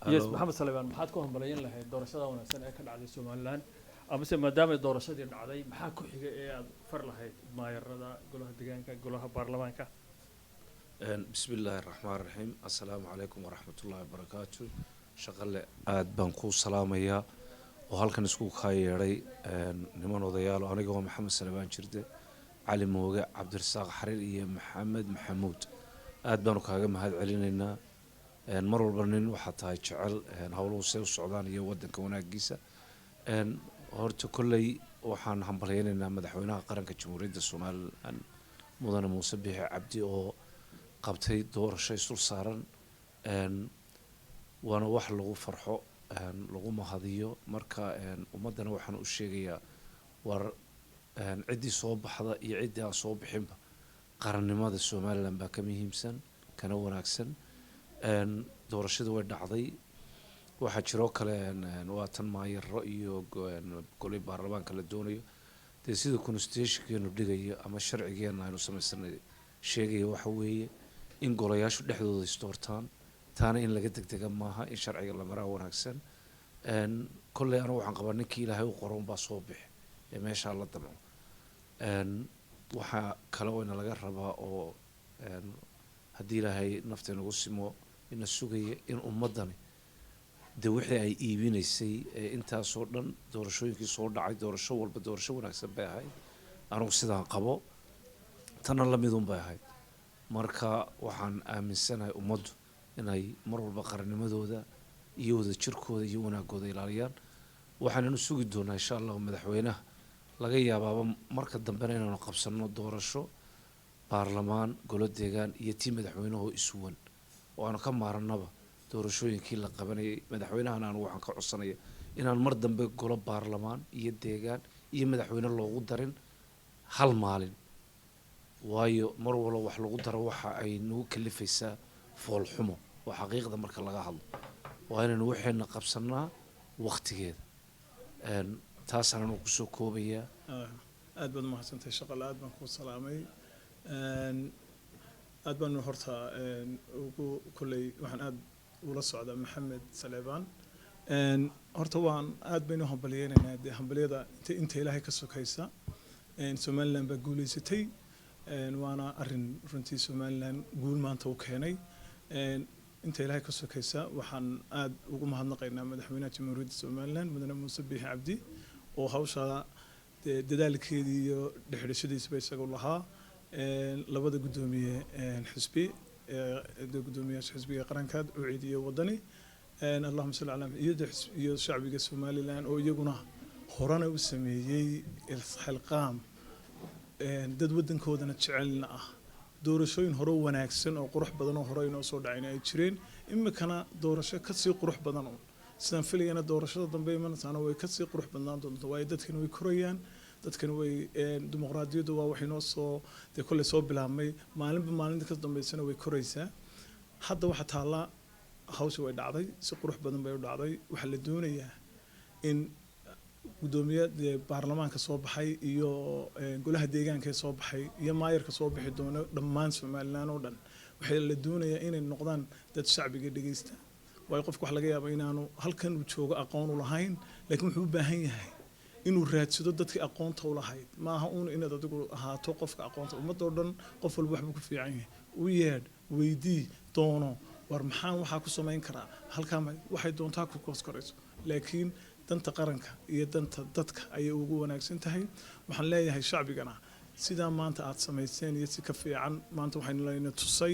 yes Hello. maxamed salebaan maxaad ku hambalyeyn lahayd doorashada wanaagsan ee ka dhacday somalilan amase maadaama doorashadii dhacday maxaa ku xigay ee aad far lahayd maayarada golaha deegaanka golaha baarlamaanka بسم الله الرحمن الرحيم السلام عليكم ورحمة الله وبركاته شغل aad baan ku salaamayaa oo halkan isku kaayeeray niman odayaal oo aniga oo maxamed salebaan jirde cali mooge cabdirasaaq xariir iyo maxamed maxamuud aad baan kaaga mahad celinaynaa mar walba nin waxa tahay jecel howluhu say u socdaan iyo wadanka wanaagiisa horta kolley waxaan hambalyaynaynaa madaxweynaha qaranka jamhuuriyadda somalilan mudane muuse biixi cabdi oo qabtay doorasho isdul saaran waana wax lagu farxo lagu mahadiyo marka ummaddana waxaan u sheegayaa war ciddii soo baxda iyo ciddii aan soo bixinba qarannimada somalilan baa ka muhiimsan kana wanaagsan doorashadii way dhacday waxaa jiroo kale waa tan maayaro iyo golay baarlamaanka la doonayo dee sida constitutionkeenu dhigayo ama sharcigeena aynu samaysanay sheegaya waxa weeye in golayaashu dhexdooda isdoortaan taana in laga degdega maaha in sharciga la maraa wanaagsan kolley anigu waxaan qabaa ninkii ilaahay u qoran baa soo bixi ee meeshaa la damco waxaa kale oo ina laga rabaa oo haddii ilaahay nafta inagu simo ina sugaya in ummaddani dee wixii ay iibinaysay ee intaasoo dhan doorashooyinkii soo dhacay doorasho walba doorasho wanaagsan bay ahayd anigu sidaan qabo tanna la midun bay ahayd marka waxaan aaminsanahay ummaddu inay mar walba qarannimadooda iyo wada jirkooda iyo wanaagooda ilaaliyaan waxaananu sugi doonaa insha allahu madaxweynaha laga yaabaaba marka dambena inaanu qabsanno doorasho baarlamaan golo deegaan iyo tii madaxweynahoo isuwan oo aanu ka maaranaba doorashooyinkii la qabanayay madaxweynahan aanu waxaan ka codsanaya inaan mar dambe golo baarlamaan iyo deegaan iyo madaxweyne loogu darin hal maalin waayo mar walba wax lagu daro waxa ay nagu kalifaysaa foolxumo oo xaqiiqda marka laga hadlo waa inaynu waxayna qabsanaa waqtigeeda taasaan anu kusoo koobayaa aad baad umahadsantahay shaqal aad baan kuu salaamay aad baan horta ugu kolley waxaan aad ula socdaa maxamed salebaan horta waan aad baynu hambalyeynaynaa dee hambalyada inta ilaahay ka sokaysa somalilan baa guuleysatay waana arin runtii somalilan guul maanta u keenay inta ilaahay ka sokaysa waxaan aad ugu mahadnaqaynaa madaxweynaha jamhuuriyadda somalilan mudane muuse biixi cabdi oo hawsha dadaalkeedii iyo dhexdhashadiisaba isagu lahaa labada guddoomiye xisbi guddoomiyaasha xisbiga qaranka uciid iyo wadani allahuma salli calaa iyo shacbiga somalilan oo iyaguna horena u sameeyey xilqaam dad waddankoodana jecelna ah doorashooyin hore wanaagsan oo qurux badan oo hore inoo soo dhacayna ay jireen imikana doorasho kasii qurux badan oo sidaan filayana doorashada dambe imanaysaana way kasii qurux badnaan doontaa waayo dadkani way korayaan dadkani way dimuqraadiyaddu waa wax inoo soo dee kolley soo bilaabmay maalinba maalinta ka dambeysana way koraysaa hadda waxaa taallaa hawsha way dhacday si qurux badan bay u dhacday waxaa la doonayaa in guddoomiye baarlamaanka soo baxay iyo golaha deegaanka soo baxay iyo maayarka soo bixi doona dhammaan somalilan oo dhan waxaa la doonayaa inay noqdaan dad shacbiga dhegeysta waayo qofka wax laga yaaba inaanu halkan uu joogo aqoon u lahayn laakiin wuxuu u baahan yahay inuu raadsado dadkii aqoonta u lahayd maaha uun inaad adigu ahaato qofka aqoonta ummadoo dhan qof walba waxbuu ku fiican yahay u yeedh weydii doono war maxaan waxaa ku samayn karaa halkaa waxay doontaa ku koos korayso laakiin danta qaranka iyo danta dadka ayay ugu wanaagsan tahay waxaan leeyahay shacbigana sidaa maanta aad samayseen iyo si ka fiican maanta waxaynu leyna tusay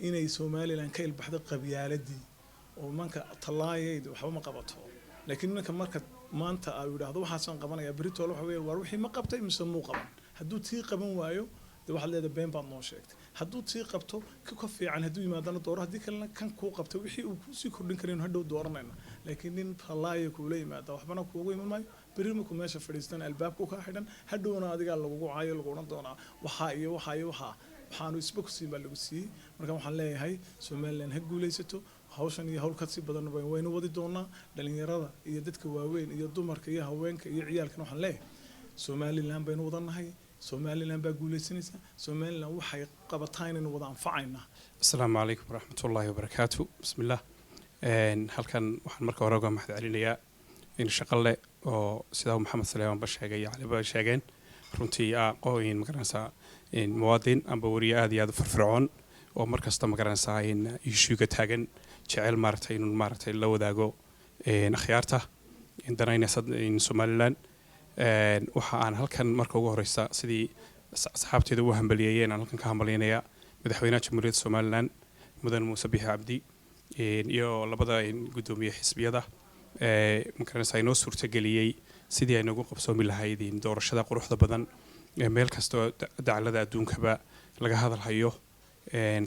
inay somalilan ka ilbaxday qabyaaladii oo manka tallaayayd waxba ma qabato laakiin ninka marka maanta aa yidhaahdo waxaasaan qabanayaa beritoole waxa weeye war wixii ma qabtay mise muu qaban hadduu tii qaban waayo dee waxaad leedahay been baad noo sheegtay hadduu tii qabto ka fiican hadduu yimaadana dooro haddii kalena kan kuu qabtay wixii uu kusii kordhin karaynu hadhow dooranayna laakiin nin tallaaya kuula yimaada waxbana kuugu iman maayo beri markuu meesha fadhiistana albaabku kaa xidhan hadhowna adigaa lagugu caayo lagu odhan doonaa waxaa iyo waxaa iyo waxaa waxaanu isba ku siin baa lagu siiyey marka waxaan leeyahay somalilan ha guulaysato hawshan iyo hawl kasii badan waynu wadi doonaa dhalinyarada iyo dadka waaweyn iyo dumarka iyo haweenka iyo ciyaalkana waxaan leeyahay somalilan baynu wadanahay somalilan baa guulaysanaysa somalilan waxay qabataa inaynu wada anfacaynaa السلام عليكم ورحمة الله وبركاته بسم الله halkan waxaan marka hore uga mahad celinayaa in shaqale oo sida maxamed saleeman ba sheegay iyo cali ba sheegeen runtii aqoon magaranaysaa muwaadin amba wariye aad iyo aad u firfircoon oo markasta magaranaysaa in issuega taagan jecel maaragtay inuu maaragtay la wadaago akhyaarta danaynaysa Somaliland waxa aan halkan marka ugu horeysa sidii asxaabteeda u hambaliyeeyeen aan halkan ka hambaliyeenayaa madaxweynaha jamhuuriyadda Somaliland mudan Muuse Biixi Cabdi iyo labada gudoomiye xisbiyada magaranaysaa inoo suurtageliyey sidii ay nagu qabsoomi lahayd doorashada quruxda badan meel kastoo dacalada adduunkaba laga hadalhayo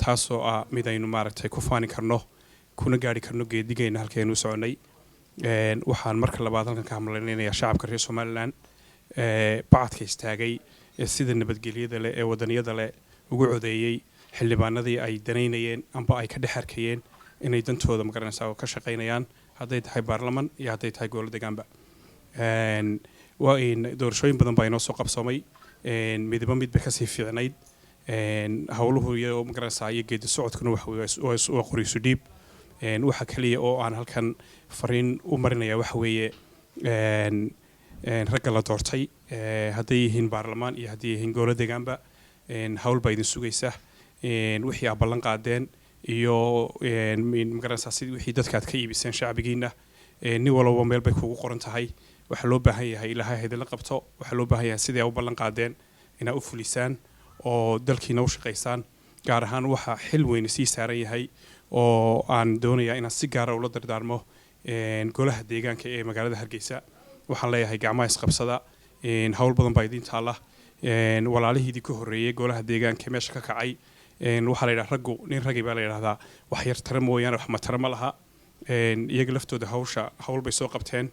taasoo mid aynu maaragtay ku faani karno kuna gaari karno geedigayna halkeenu soconay waxaan marka labaad halkan ka hambaleynayaa shacabka reer Somaliland bacadka istaagay sida nabadgelyada leh ee wadaniyada leh ugu codeeyay xildhibaanadii ay danaynayeen amba ay ka dhex arkayeen inay dantooda magaranaysaa ka shaqaynayaan hadday tahay baarlaman iyo hadday tahay gobol deegaanba waa in doorashooyin badan baa inoo soo qabsoomay midba midba kasii fiicnayd howluhu iyo magaranaysaa iyo geedi socodkuna waa qoriisu dhiib waxa kaliya oo aan halkan fariin u marinaya waxa weeye ragga la doortay hadday yihiin baarlamaan iyo hadday yihiin gobol deegaanba hawl baa idin sugaysa wixii aad ballan qaadeen iyo magaranaysaa sidii wixii dadka aad ka iibiseen shacbigiina nin walba meel bay kugu qoran tahay waxaa loo baahan yahay ilaahay idinla qabto waxaa loo baahan yahay sidii aad u ballan qaadeen inaad u fulisaan oo dalkiina u shaqaysaan gaar ahaan waxa xil weyn sii saaran yahay oo aan doonayaa inaan si gaar ah ula dardaarmo golaha deegaanka ee magaalada Hargeysa waxaan leeyahay gacmaha isqabsada hawl badan baa idin taala walaalihiidii ka horeeyay golaha deegaanka meesha ka kacay waxa la yiraahdaa raggu nin ragi baa la yiraahdaa wax yar tara mooyaan wax ma tara ma laha iyaga laftooda hawl bay soo qabteen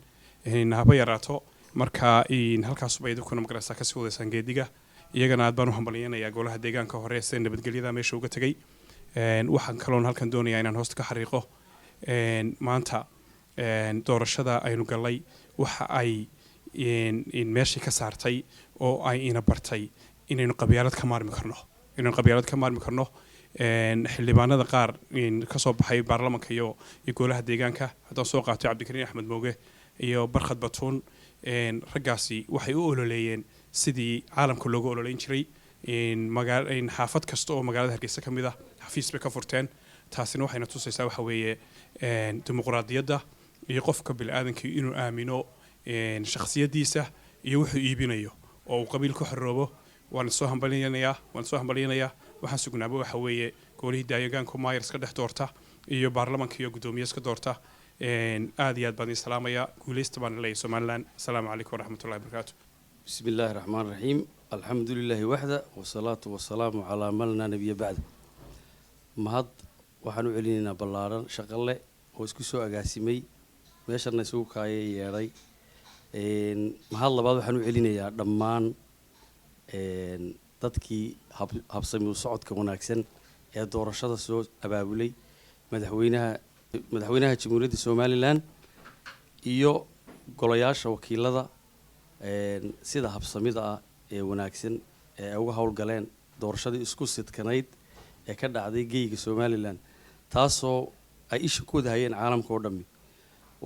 haba yaraato marka halkaas bay dadkuna magaranaysaa ka sii wadaysaan geediga iyagana aad baan u hambaliyeenayaa golaha deegaanka hore ee nabadgelyada meesha uga tagay waxaan kaloon halkan doonayaa inaan hoosta ka xariiqo maanta doorashada aynu galay waxa ay meeshii ka saartay oo ay ina bartay inaynu qabyaalad ka maarmi karno xildhibaanada qaar ka soo baxay baarlamanka iyo golaha deegaanka haddaan soo qaato Cabdikariin Axmed Mooge iyo Barkhad Batuun raggaasi waxay u ololeeyeen sidii caalamka looga ololeyn jiray xaafad kasta oo magaalada Hargeysa ka mid ah xafiis bay ka furteen taasina waxayna tusaysaa waxa weeye dimuqraadiyadda iyo qofka bini'aadamka inuu aamino shakhsiyadiisa iyo wuxuu iibinayo oo uu qabiil ku xoroobo waan soo hambaliyanayaa waxaan sugnaaba waxa weeye golihii deegaanka maayars ka dhex doorta iyo baarlamanka iyo gudoomiye iska doorta aad iyo aad baan salaamaya guuleysta baan leeyahay Somaliland assalaamu calaykum waraxmatullaahi wabarakaatuh bismillaahi raxmaani raxiim alxamdulilaahi waxda wasalaatu wasalaamu calaa man laa nabiya bacda mahad waxaan u celinaynaa ballaaran shaqale oo isku soo agaasimay meeshana isugu kaaya yeedhay mahad labaad waxaan u celinayaa dhammaan dadkii habsami u socodka wanaagsan ee doorashada soo abaabulay madaxweynaha jamhuuriyadda Somaliland iyo golayaasha wakiilada sida habsamida ah ee wanaagsan ee uga howlgaleen doorashadii isku sidkanayd ee ka dhacday geeyga Somaliland taasoo ay isha ku wadahayeen caalamka oo dhammi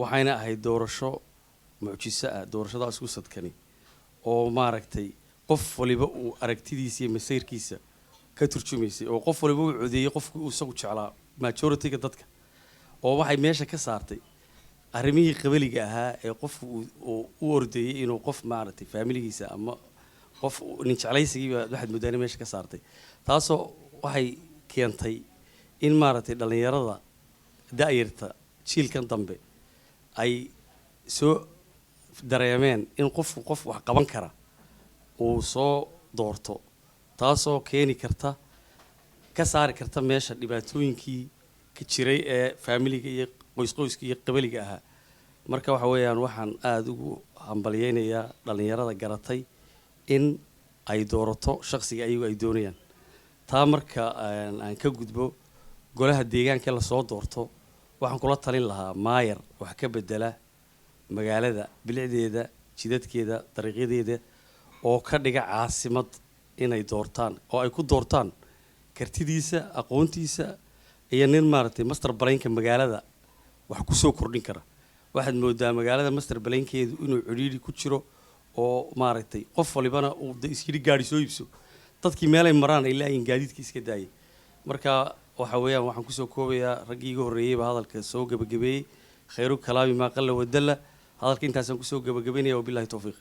waxayna ahayd doorasho mucjiso ah doorashada isku sidkani oo maaragtay qof waliba uu aragtidiisa iyo masayrkiisa ka turjumaysay oo qof waliba uu codeeyay qofku uu isagu jeclaa majority-ga dadka oo waxay meesha ka saartay arrimihii qabaliga ahaa ee qofku u ordayay inuu qof maaragtay familigiisa ama qof nin jeclaysigiiba waxaad moodaan meesha ka saartay taasoo waxay keentay in maaragtay dhalinyarada da'yarta jiilkan dambe ay soo dareemeen in qofku qof wax qaban kara uu soo doorto taasoo keeni karta ka saari karta meesha dhibaatooyinkii ka jiray ee familiga iyo qoyska iyo qabaliga ahaa marka waxa weeyaan waxaan aad ugu hambaliyeynayaa dhalinyarada garatay in ay doorato shakhsiga ayagu ay doonayaan taa marka aan ka gudbo golaha deegaanka la soo doorto waxaan kula talin lahaa maayar wax ka bedela magaalada bilicdeeda jidadkeeda dariiqyadeeda oo ka dhiga caasimad inay doortaan oo ay ku doortaan kartidiisa aqoontiisa iyo nin maaragtay master brainka magaalada wax kusoo kordhin kara waxaad moodaa magaalada master balankeedu inuu cidhiidhi ku jiro oo maaragtay qof walibana uu iskiri gaari soo iibso dadkii meelay maraan ay laayiin gaadiidkii iska daayay marka waxa weeyaan waxaan kusoo koobayaa raggii iga horreeyeyba hadalka soo gabagabeeyey khayru kalaami maa qalla wadalla hadalka intaasaan kusoo gabagabaynaya wabillahi tawfiiq